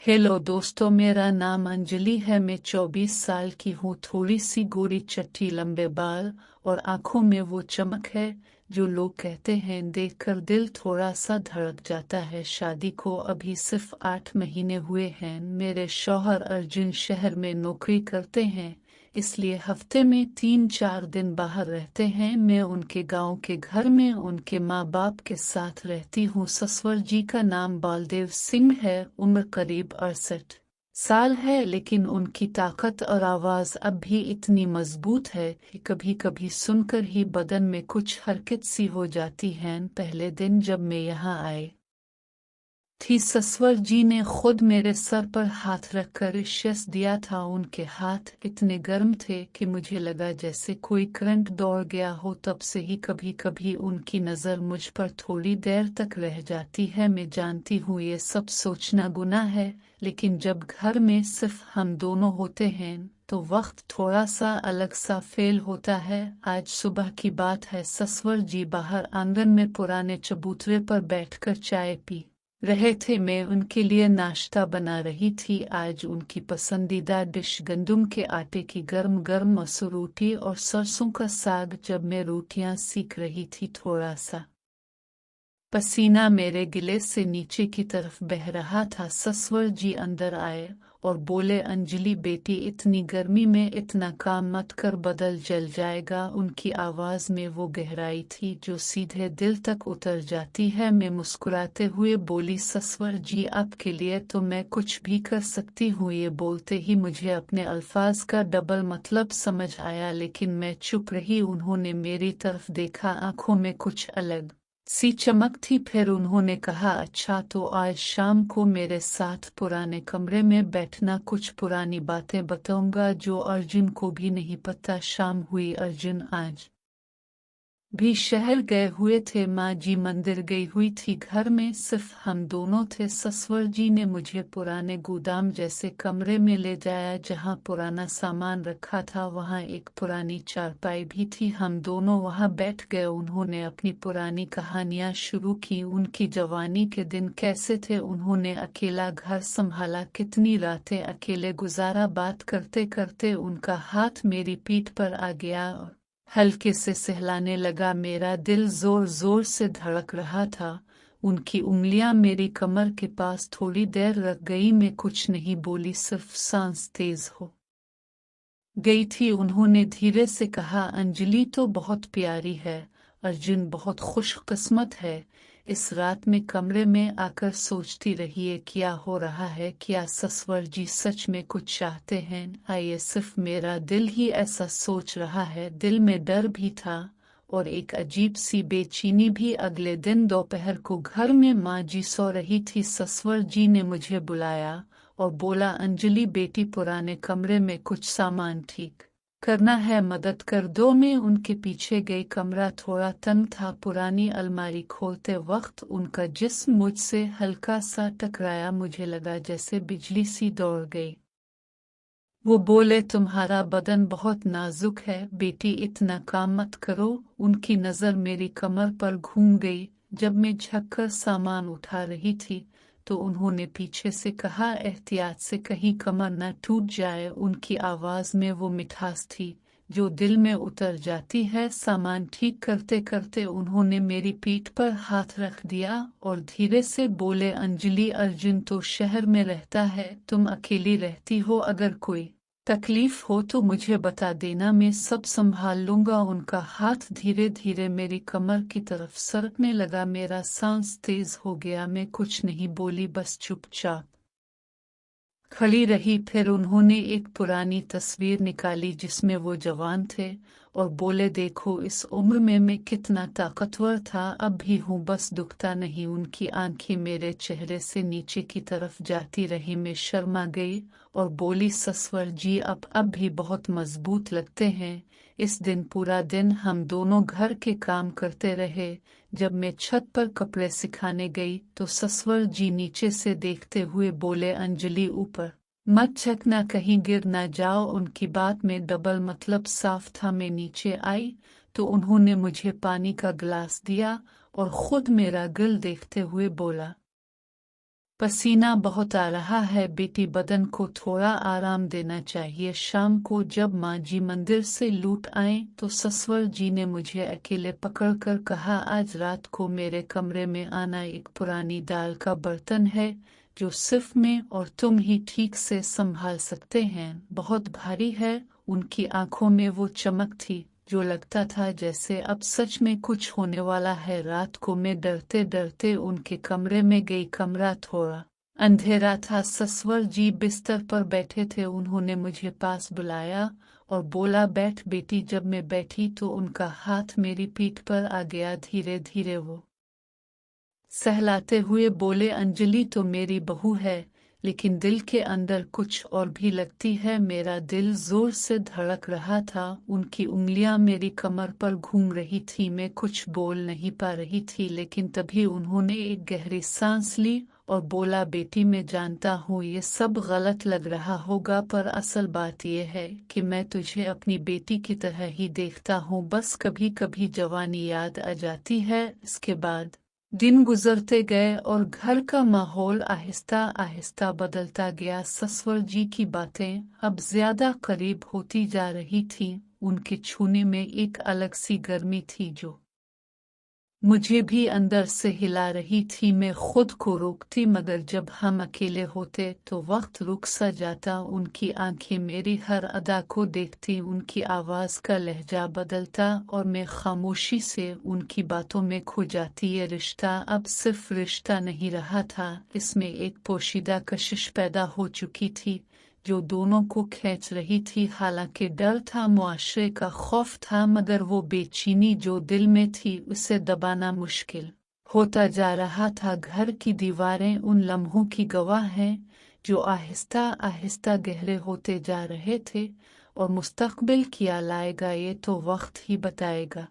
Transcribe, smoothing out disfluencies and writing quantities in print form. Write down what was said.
Hello दोस्तों, मेरा नाम अंजलि है। मैं 24 साल की हूँ। थोड़ी सी गोरी चट्टी, लंबे बाल और आंखों में वो चमक है जो लोग कहते हैं देखकर दिल थोड़ा सा धड़क जाता है। शादी को अभी सिर्फ 8 महीने हुए हैं। मेरे शौहर अर्जुन शहर में नौकरी करते हैं, इसलिए हफ्ते में 3-4 दिन बाहर रहते हैं। मैं उनके गांव के घर में उनके माँ बाप के साथ रहती हूँ। ससुर जी का नाम बालदेव सिंह है। उम्र करीब 68 साल है, लेकिन उनकी ताकत और आवाज अब भी इतनी मजबूत है कि कभी कभी सुनकर ही बदन में कुछ हरकत सी हो जाती है। पहले दिन जब मैं यहाँ आई थी, ससुर जी ने खुद मेरे सर पर हाथ रखकर विश्वास दिया था। उनके हाथ इतने गर्म थे कि मुझे लगा जैसे कोई करंट दौड़ गया हो। तब से ही कभी कभी उनकी नज़र मुझ पर थोड़ी देर तक रह जाती है। मैं जानती हूँ ये सब सोचना गुनाह है, लेकिन जब घर में सिर्फ हम दोनों होते हैं तो वक्त थोड़ा सा अलग सा फेल होता है। आज सुबह की बात है। ससुर जी बाहर आंगन में पुराने चबूतरे पर बैठकर चाय पी रहे थे। मैं उनके लिए नाश्ता बना रही थी। आज उनकी पसंदीदा डिश गंदम के आटे की गर्म गर्म मसूर रोटी और सरसों का साग। जब मैं रोटियां सीख रही थी, थोड़ा सा पसीना मेरे गिले से नीचे की तरफ बह रहा था। ससुर जी अंदर आए और बोले, अंजलि बेटी, इतनी गर्मी में इतना काम मत कर, बदल जल जाएगा। उनकी आवाज में वो गहराई थी जो सीधे दिल तक उतर जाती है। मैं मुस्कुराते हुए बोली, ससुर जी आपके लिए तो मैं कुछ भी कर सकती हूँ। ये बोलते ही मुझे अपने अल्फाज का डबल मतलब समझ आया, लेकिन मैं चुप रही। उन्होंने मेरी तरफ देखा, आंखों में कुछ अलग सी चमक थी। फिर उन्होंने कहा, अच्छा तो आज शाम को मेरे साथ पुराने कमरे में बैठना, कुछ पुरानी बातें बताऊंगा जो अर्जुन को भी नहीं पता। शाम हुई, अर्जुन आज भी शहर गए हुए थे। माँ जी मंदिर गई हुई थी। घर में सिर्फ हम दोनों थे। ससुर जी ने मुझे पुराने गोदाम जैसे कमरे में ले जाया जहाँ पुराना सामान रखा था। वहाँ एक पुरानी चारपाई भी थी। हम दोनों वहाँ बैठ गए। उन्होंने अपनी पुरानी कहानियाँ शुरू की। उनकी जवानी के दिन कैसे थे, उन्होंने अकेला घर संभाला, कितनी रातें अकेले गुजारा। बात करते करते उनका हाथ मेरी पीठ पर आ गया और हल्के से सहलाने लगा। मेरा दिल जोर जोर से धड़क रहा था। उनकी उंगलियां मेरी कमर के पास थोड़ी देर रख गई। मैं कुछ नहीं बोली, सिर्फ सांस तेज हो गई थी। उन्होंने धीरे से कहा, अंजलि तो बहुत प्यारी है, अर्जुन बहुत खुशकिस्मत है। इस रात में कमरे में आकर सोचती रही है क्या हो रहा है। क्या ससुर जी सच में कुछ चाहते हैं? आइए, सिर्फ मेरा दिल ही ऐसा सोच रहा है। दिल में डर भी था और एक अजीब सी बेचैनी भी। अगले दिन दोपहर को घर में माँ जी सो रही थी। ससुर जी ने मुझे बुलाया और बोला, अंजलि बेटी, पुराने कमरे में कुछ सामान ठीक करना है, मदद कर दो। मैं उनके पीछे गई। कमरा थोड़ा तंग था। पुरानी अलमारी खोलते वक्त उनका जिस्म मुझसे हल्का सा टकराया। मुझे लगा जैसे बिजली सी दौड़ गई। वो बोले, तुम्हारा बदन बहुत नाजुक है बेटी, इतना काम मत करो। उनकी नज़र मेरी कमर पर घूम गई। जब मैं झुककर सामान उठा रही थी तो उन्होंने पीछे से कहा, एहतियात से, कहीं कमर न टूट जाए। उनकी आवाज़ में वो मिठास थी जो दिल में उतर जाती है। सामान ठीक करते करते उन्होंने मेरी पीठ पर हाथ रख दिया और धीरे से बोले, अंजलि, अर्जुन तो शहर में रहता है, तुम अकेली रहती हो। अगर कोई तकलीफ हो तो मुझे बता देना, मैं सब संभाल लूंगा। उनका हाथ धीरे धीरे मेरी कमर की तरफ सरकने लगा। मेरा सांस तेज हो गया। मैं कुछ नहीं बोली, बस चुपचाप खड़ी रही। फिर उन्होंने एक पुरानी तस्वीर निकाली जिसमें वो जवान थे और बोले, देखो इस उम्र में मैं कितना ताकतवर था, अब भी हूँ, बस दुखता नहीं। उनकी आंखें मेरे चेहरे से नीचे की तरफ जाती रही। मैं शर्मा गई और बोली, ससुर जी अब भी बहुत मजबूत लगते हैं। इस दिन पूरा दिन हम दोनों घर के काम करते रहे। जब मैं छत पर कपड़े सिखाने गई तो ससुर जी नीचे से देखते हुए बोले, अंजलि ऊपर मत झुकना, कहीं गिर ना जाओ। उनकी बात में डबल मतलब साफ था। मैं नीचे आई तो उन्होंने मुझे पानी का गिलास दिया और खुद मेरा गिल देखते हुए बोला, पसीना बहुत आ रहा है बेटी, बदन को थोड़ा आराम देना चाहिए। शाम को जब माँ जी मंदिर से लौट आए तो ससुर जी ने मुझे अकेले पकड़कर कहा, आज रात को मेरे कमरे में आना। एक पुरानी दाल का बर्तन है जो सिर्फ मैं और तुम ही ठीक से संभाल सकते हैं। बहुत भारी है। उनकी आंखों में वो चमक थी जो लगता था जैसे अब सच में कुछ होने वाला है। रात को मैं डरते डरते उनके कमरे में गई। कमरा थोड़ा अंधेरा था। ससुर जी बिस्तर पर बैठे थे। उन्होंने मुझे पास बुलाया और बोला, बैठ बेटी। जब मैं बैठी तो उनका हाथ मेरी पीठ पर आ गया। धीरे धीरे वो सहलाते हुए बोले, अंजलि तो मेरी बहू है, लेकिन दिल के अंदर कुछ और भी लगती है। मेरा दिल जोर से धड़क रहा था। उनकी उंगलियां मेरी कमर पर घूम रही थी। मैं कुछ बोल नहीं पा रही थी, लेकिन तभी उन्होंने एक गहरी सांस ली और बोला, बेटी मैं जानता हूँ ये सब गलत लग रहा होगा, पर असल बात यह है कि मैं तुझे अपनी बेटी की तरह ही देखता हूँ। बस कभी कभी जवानी याद आ जाती है। इसके बाद दिन गुजरते गए और घर का माहौल आहिस्ता आहिस्ता बदलता गया। ससुर जी की बातें अब ज्यादा करीब होती जा रही थीं। उनके छूने में एक अलग सी गर्मी थी जो मुझे भी अंदर से हिला रही थी। मैं खुद को रोकती, मगर जब हम अकेले होते तो वक्त रुक सा जाता। उनकी आंखें मेरी हर अदा को देखती, उनकी आवाज़ का लहजा बदलता और मैं खामोशी से उनकी बातों में खो जाती। ये रिश्ता अब सिर्फ रिश्ता नहीं रहा था, इसमें एक पोशीदा कशिश पैदा हो चुकी थी जो दोनों को खींच रही थी। हालांकि डर था, मुआशरे का खौफ था, मगर वो बेचैनी जो दिल में थी उसे दबाना मुश्किल होता जा रहा था। घर की दीवारें उन लम्हों की गवाह हैं जो आहिस्ता आहिस्ता गहरे होते जा रहे थे, और मुस्तकबिल क्या लाएगा ये तो वक्त ही बताएगा।